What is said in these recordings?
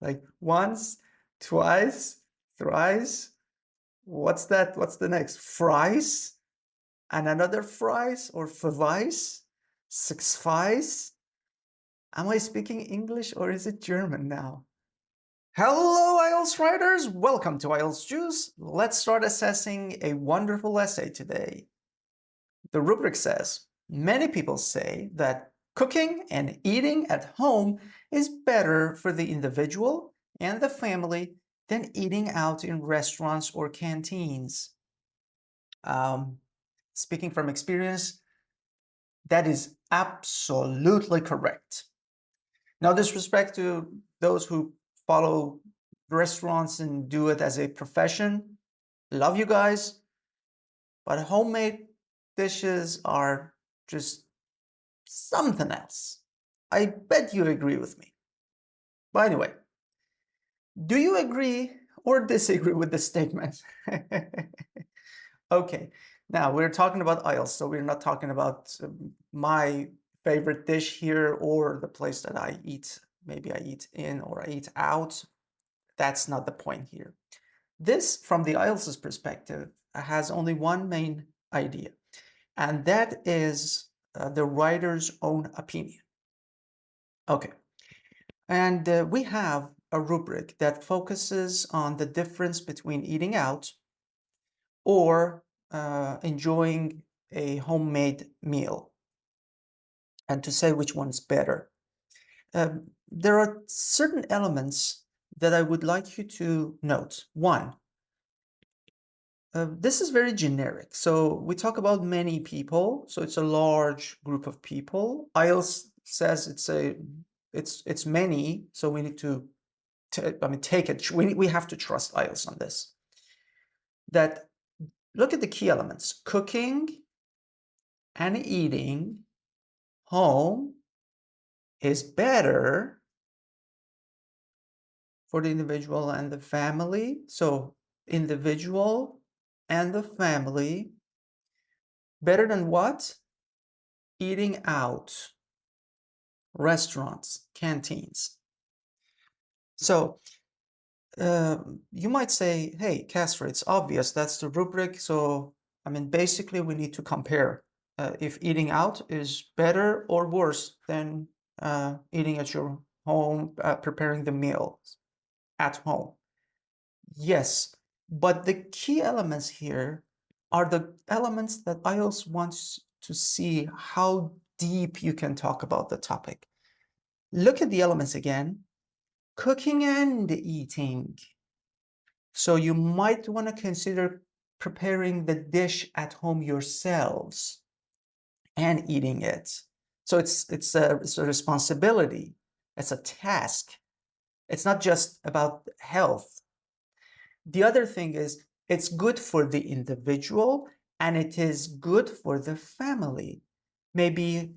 Like once, twice, thrice. What's that? What's the next? Fries? And another fries or fries? Six fries? Am I speaking English or is it German now? Hello, IELTS writers! Welcome to IELTS Juice. Let's start assessing a wonderful essay today. The rubric says, many people say that cooking and eating at home is better for the individual and the family than eating out in restaurants or canteens. Speaking from experience, that is absolutely correct. No disrespect to those who follow restaurants and do it as a profession. Love you guys, but homemade dishes are just something else. I bet you agree with me. But anyway, do you agree or disagree with this statement? Okay, now we're talking about IELTS, so we're not talking about my favorite dish here or the place that I eat. Maybe I eat in or I eat out. That's not the point here. This, from the IELTS perspective, has only one main idea, and that is the writer's own opinion. Okay, and we have a rubric that focuses on the difference between eating out or enjoying a homemade meal, and to say which one's better. There are certain elements that I would like you to note. One, this is very generic. So we talk about many people, so it's a large group of people. IELTS says it's many, so we need to take it. We have to trust IELTS on this. That look at the key elements: cooking and eating home is better for the individual and the family. So individual and the family, better than what? Eating out, restaurants, canteens. So you might say, hey, Kasra, it's obvious, that's the rubric. So, I mean, basically we need to compare if eating out is better or worse than eating at your home, preparing the meals at home. Yes, but the key elements here are the elements that IELTS wants to see how deep you can talk about the topic. Look at the elements again: cooking and eating. So you might want to consider preparing the dish at home yourselves and eating it. So it's a responsibility. It's a task. It's not just about health. The other thing is it's good for the individual and it is good for the family. Maybe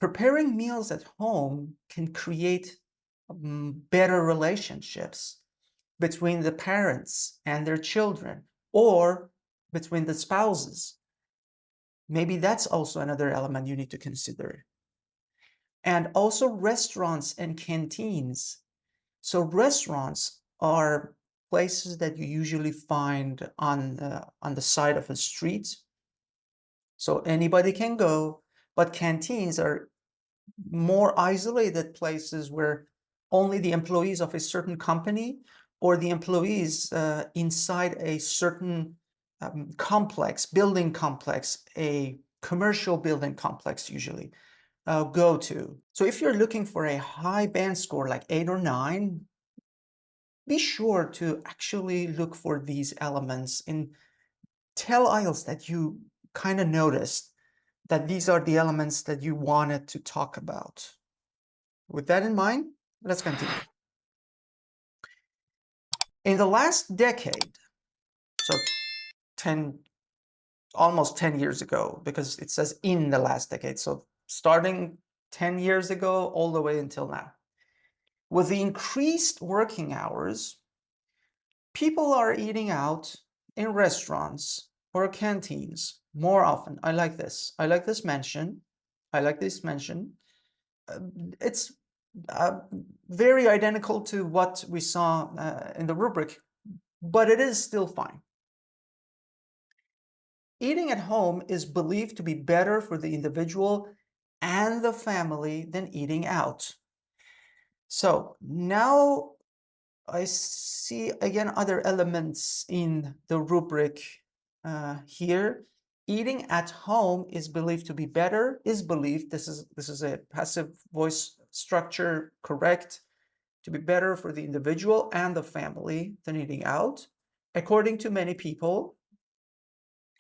preparing meals at home can create better relationships between the parents and their children, or between the spouses. Maybe that's also another element you need to consider. And also restaurants and canteens. So restaurants are places that you usually find on the side of a street. So anybody can go, but canteens are more isolated places where only the employees of a certain company or the employees inside a certain building complex, a commercial building complex usually, go to. So if you're looking for a high band score like 8 or 9, be sure to actually look for these elements and tell IELTS that you kind of noticed that these are the elements that you wanted to talk about. With that in mind, let's continue. In the last decade, so almost 10 years ago, because it says in the last decade, so starting 10 years ago all the way until now, with the increased working hours, people are eating out in restaurants or canteens more often. I like this mention. It's uh, very identical to what we saw in the rubric, but it is still fine. Eating at home is believed to be better for the individual and the family than eating out. So now I see again other elements in the rubric here. Eating at home is believed to be better, is believed, this is a passive voice structure, correct, to be better for the individual and the family than eating out. According to many people,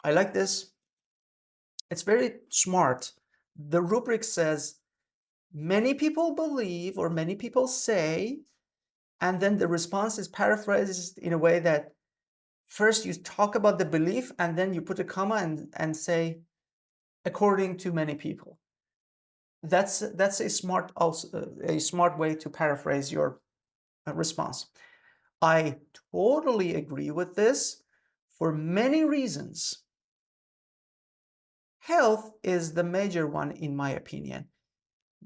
I like this. It's very smart. The rubric says many people believe or many people say, and then the response is paraphrased in a way that first you talk about the belief and then you put a comma and say, according to many people. That's a smart way to paraphrase your response. I totally agree with this for many reasons. Health is the major one in my opinion.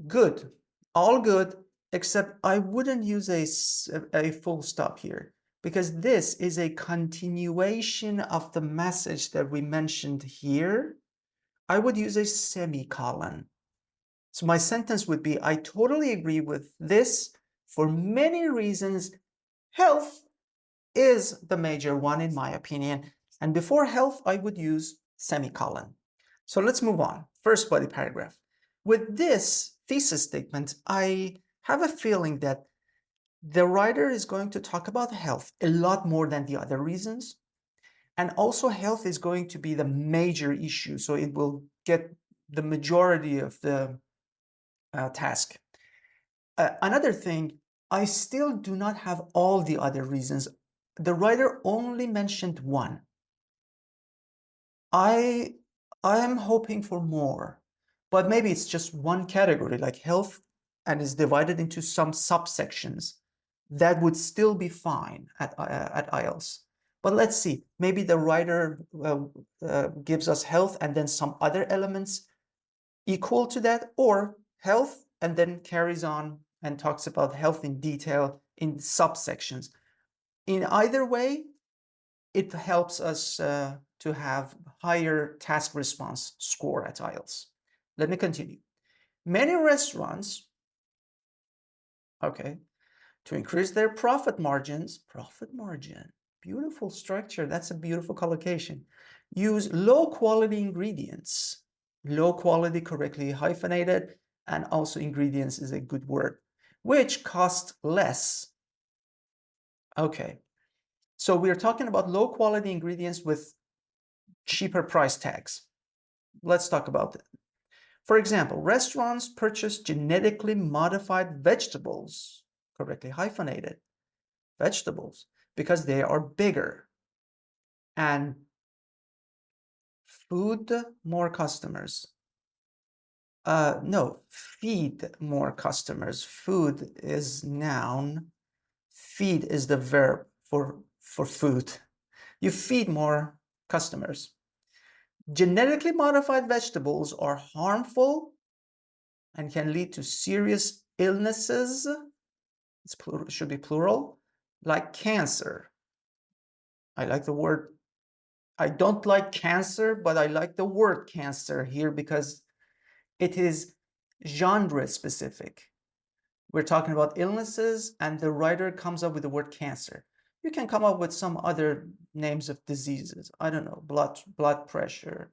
Good, all good, except I wouldn't use a full stop here because this is a continuation of the message that we mentioned here. I would use a semicolon. So my sentence would be, I totally agree with this for many reasons. Health is the major one in my opinion. And before health, I would use semicolon. So let's move on. First body paragraph. With this thesis statement, I have a feeling that the writer is going to talk about health a lot more than the other reasons. And also health is going to be the major issue. So it will get the majority of the task. Another thing, I still do not have all the other reasons. The writer only mentioned one. I am hoping for more, but maybe it's just one category like health and is divided into some subsections. That would still be fine at IELTS. But let's see, maybe the writer gives us health and then some other elements equal to that, or health and then carries on and talks about health in detail in subsections. In either way, it helps us to have higher task response score at IELTS. Let me continue. Many restaurants, okay, to increase their profit margin, beautiful structure, that's a beautiful collocation, use low quality ingredients, low quality correctly hyphenated, and also ingredients is a good word, which cost less. Okay, so we're talking about low quality ingredients with cheaper price tags. Let's talk about it. For example, restaurants purchase genetically modified vegetables, correctly hyphenated vegetables, because they are bigger and food more customers. No, feed more customers. Food is noun. Feed is the verb for food. You feed more customers. Genetically modified vegetables are harmful and can lead to serious illnesses. It's plural, it should be plural, like cancer. I like the word. I don't like cancer, but I like the word cancer here because it is genre specific. We're talking about illnesses and the writer comes up with the word cancer. You can come up with some other names of diseases. I don't know, blood pressure.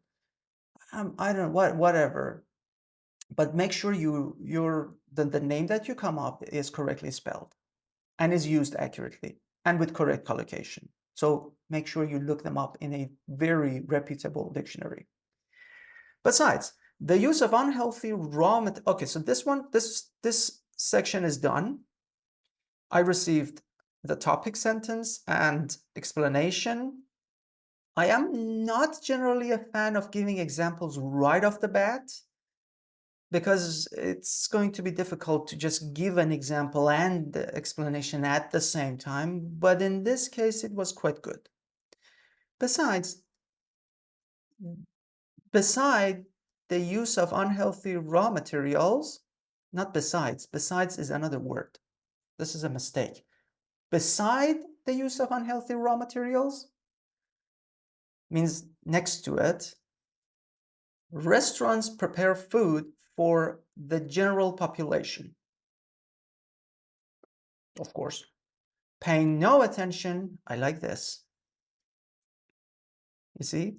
I don't know, whatever. But make sure the name that you come up is correctly spelled and is used accurately and with correct collocation. So make sure you look them up in a very reputable dictionary. Besides, the use of unhealthy raw material. Okay, so this section is done. I received the topic sentence and explanation. I am not generally a fan of giving examples right off the bat because it's going to be difficult to just give an example and the explanation at the same time. But in this case, it was quite good. Besides the use of unhealthy raw materials, not besides. Besides is another word. This is a mistake. Beside the use of unhealthy raw materials means next to it. Restaurants prepare food for the general population. Of course, paying no attention, I like this. You see,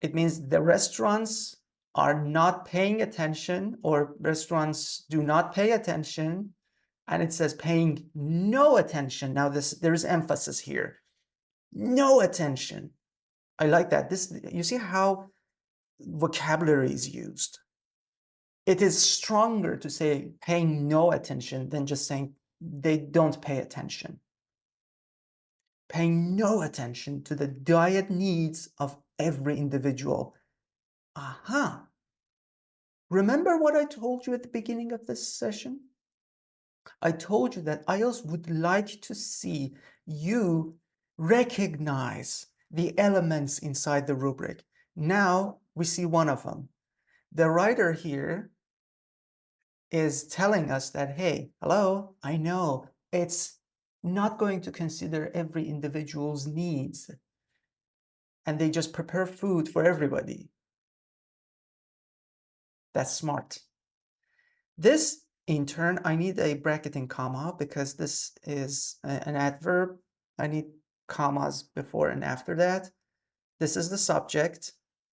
it means the restaurants are not paying attention, or restaurants do not pay attention, and it says paying no attention. Now there's emphasis here. No attention. I like that. You see how vocabulary is used. It is stronger to say paying no attention than just saying they don't pay attention. Paying no attention to the diet needs of every individual. Aha. Remember what I told you at the beginning of this session? I told you that IELTS would like to see you recognize the elements inside the rubric. Now we see one of them. The writer here is telling us that, hey, hello, I know it's not going to consider every individual's needs, and they just prepare food for everybody. That's smart. This, in turn, I need a bracket and comma because this is an adverb. I need commas before and after that. This is the subject.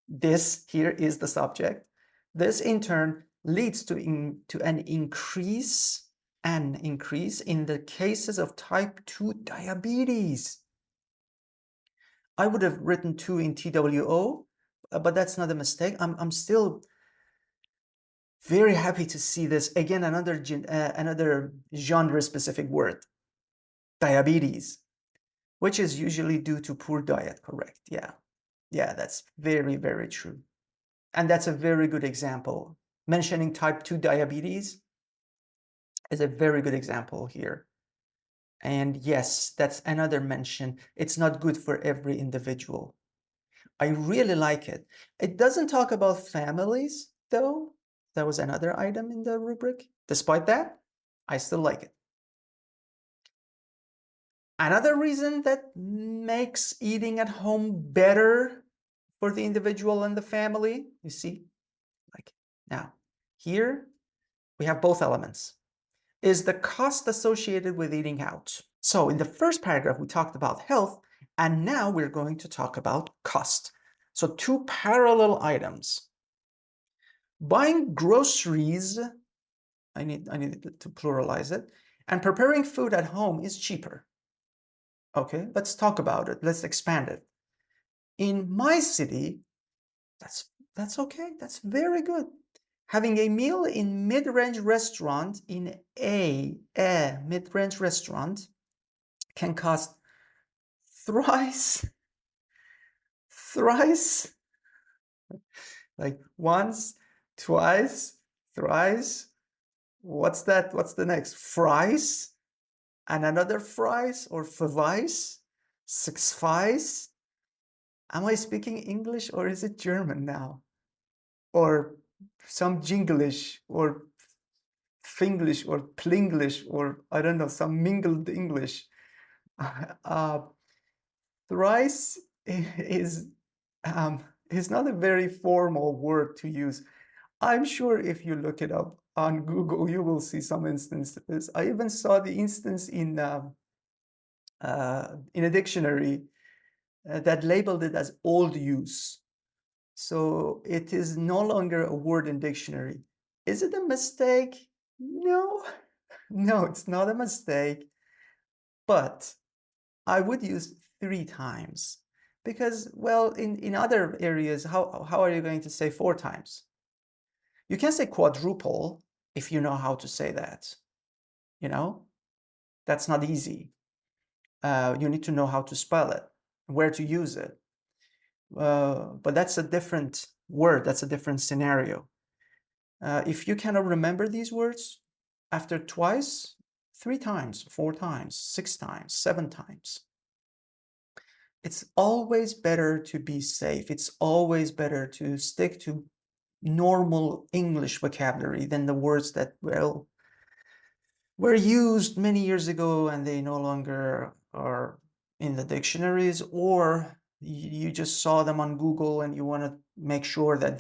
This here is the subject. This, in turn, leads to an increase in the cases of type 2 diabetes. I would have written 2 in TWO, but that's not a mistake. I'm still very happy to see this. Again, another genre-specific word, diabetes, which is usually due to poor diet, correct? Yeah, that's very, very true. And that's a very good example. Mentioning type 2 diabetes is a very good example here. And yes, that's another mention. It's not good for every individual. I really like it. It doesn't talk about families, though. That was another item in the rubric. Despite that, I still like it. Another reason that makes eating at home better for the individual and the family, you see, like now, here we have both elements, is the cost associated with eating out. So in the first paragraph, we talked about health, and now we're going to talk about cost. So two parallel items. Buying groceries, I need to pluralize it, and preparing food at home is cheaper. Okay, let's talk about it. Let's expand it. In my city, that's okay. That's very good. Having a meal in mid-range restaurant in a mid-range restaurant can cost thrice, like once, twice, thrice. What's that? What's the next? Fries? And another fries or fries? Six fries? Am I speaking English or is it German now? Or some Jinglish or Finglish or Plinglish or I don't know, some mingled English. Thrice is not a very formal word to use. I'm sure if you look it up on Google, you will see some instances. I even saw the instance in a dictionary that labeled it as old use. So it is no longer a word in dictionary. Is it a mistake? No, no, it's not a mistake. But I would use 3 times because, well, in other areas, how are you going to say 4 times? You can say quadruple if you know how to say that. You know, that's not easy. You need to know how to spell it, where to use it. But that's a different word. That's a different scenario. If you cannot remember these words after twice, 3 times, 4 times, 6 times, 7 times. It's always better to be safe. It's always better to stick to normal English vocabulary than the words that, well, were used many years ago and they no longer are in the dictionaries, or you just saw them on Google and you want to make sure that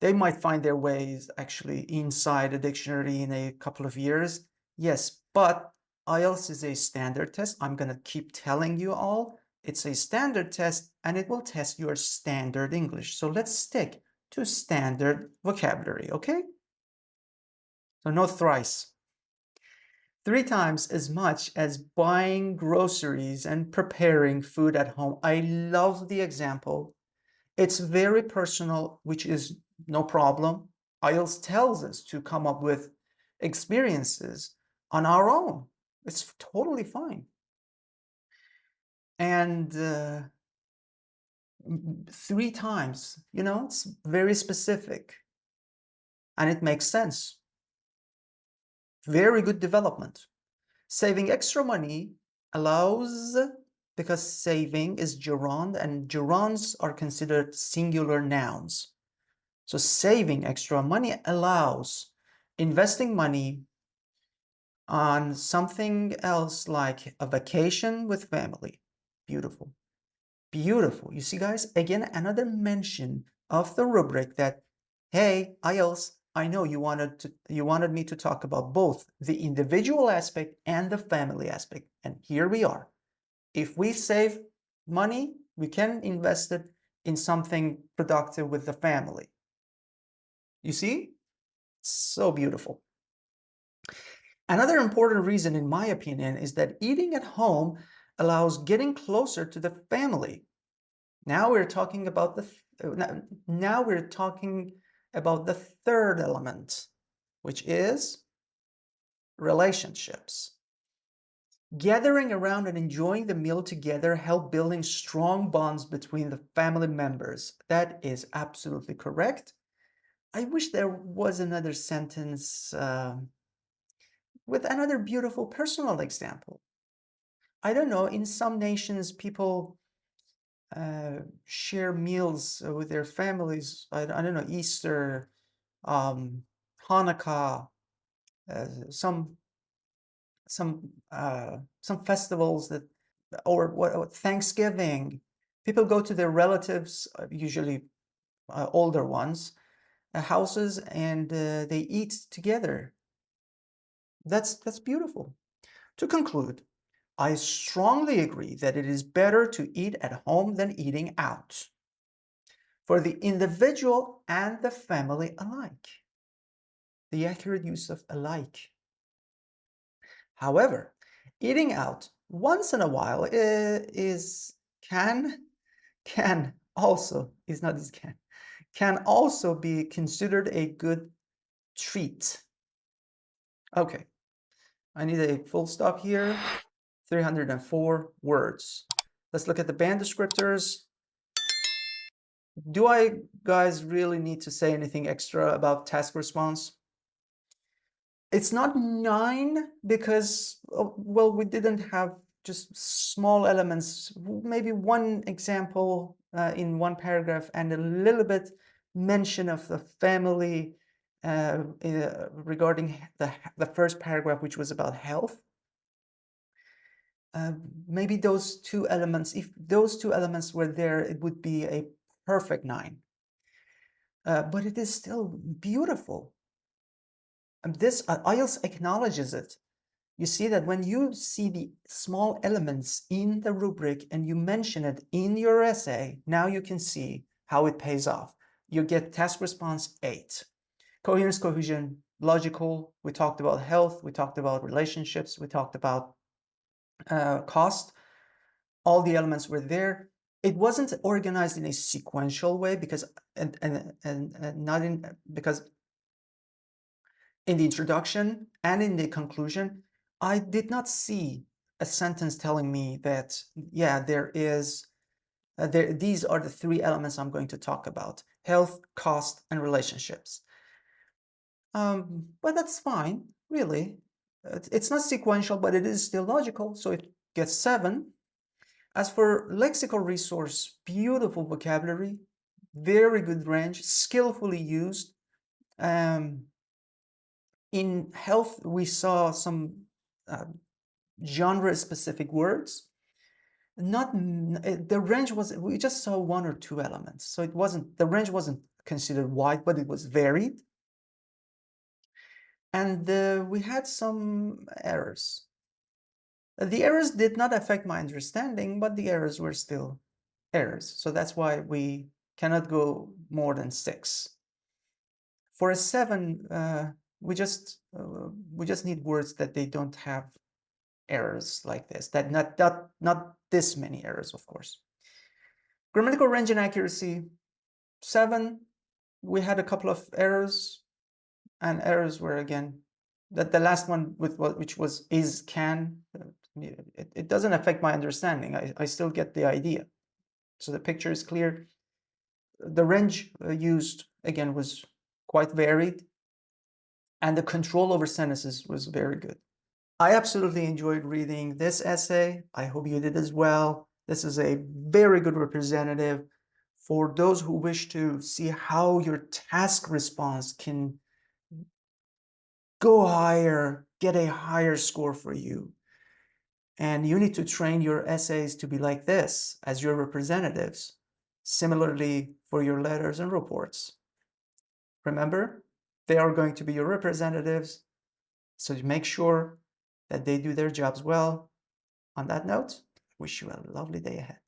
they might find their ways actually inside a dictionary in a couple of years. Yes, but IELTS is a standard test. I'm going to keep telling you all. It's a standard test and it will test your standard English. So let's stick to standard vocabulary, okay? So no thrice. 3 times as much as buying groceries and preparing food at home. I love the example. It's very personal, which is no problem. IELTS tells us to come up with experiences on our own. It's totally fine. And 3 times, it's very specific and it makes sense. Very good development. Saving extra money allows, because saving is gerund and gerunds are considered singular nouns. So saving extra money allows investing money on something else like a vacation with family. Beautiful. Beautiful. You see, guys, again, another mention of the rubric that, hey, IELTS, I know you wanted me to talk about both the individual aspect and the family aspect. And here we are. If we save money, we can invest it in something productive with the family. You see? So beautiful. Another important reason, in my opinion, is that eating at home allows getting closer to the family. Now we're talking about the third element, which is relationships. Gathering around and enjoying the meal together help building strong bonds between the family members. That is absolutely correct. I wish there was another sentence with another beautiful personal example. I don't know, in some nations, people share meals with their families. I don't know, Easter, Hanukkah, some festivals that, or what, Thanksgiving. People go to their relatives, usually older ones, houses, and they eat together. That's beautiful. To conclude, I strongly agree that it is better to eat at home than eating out, for the individual and the family alike. The accurate use of alike. However, eating out once in a while can also be considered a good treat. Okay, I need a full stop here. 304 words. Let's look at the band descriptors. Do I, guys, really need to say anything extra about task response? It's not 9 because, well, we didn't have just small elements, maybe one example in one paragraph and a little bit mention of the family regarding the first paragraph, which was about health. Maybe those 2 elements, if those 2 elements were there, it would be a perfect 9. But it is still beautiful. And this IELTS acknowledges it. You see that when you see the small elements in the rubric and you mention it in your essay, now you can see how it pays off. You get task response 8. Coherence, cohesion, logical. We talked about health. We talked about relationships. We talked about cost. All the elements were there. It wasn't organized in a sequential way because because in the introduction and in the conclusion, I did not see a sentence telling me that, yeah, these are the 3 elements I'm going to talk about: health, cost, and relationships. But that's fine, really. It's not sequential, but it is still logical, so it gets 7. As for lexical resource, beautiful vocabulary, very good range, skillfully used. Um, in health, we saw some uh, genre-specific words. Not the range was, we just saw one or two elements, so it wasn't, the range wasn't considered wide, but it was varied. And we had some errors. The errors did not affect my understanding, but the errors were still errors. So that's why we cannot go more than 6. For a 7, we just need words that they don't have errors like this. That not this many errors, of course. Grammatical range and accuracy, 7. We had a couple of errors, and errors were again that the last one with which was is can. It doesn't affect my understanding. I still get the idea. So the picture is clear. The range used again was quite varied, and the control over sentences was very good. I absolutely enjoyed reading this essay. I hope you did as well. This is a very good representative for those who wish to see how your task response can go higher, get a higher score for you. And you need to train your essays to be like this as your representatives. Similarly for your letters and reports. Remember, they are going to be your representatives, so make sure that they do their jobs well. On that note, I wish you a lovely day ahead.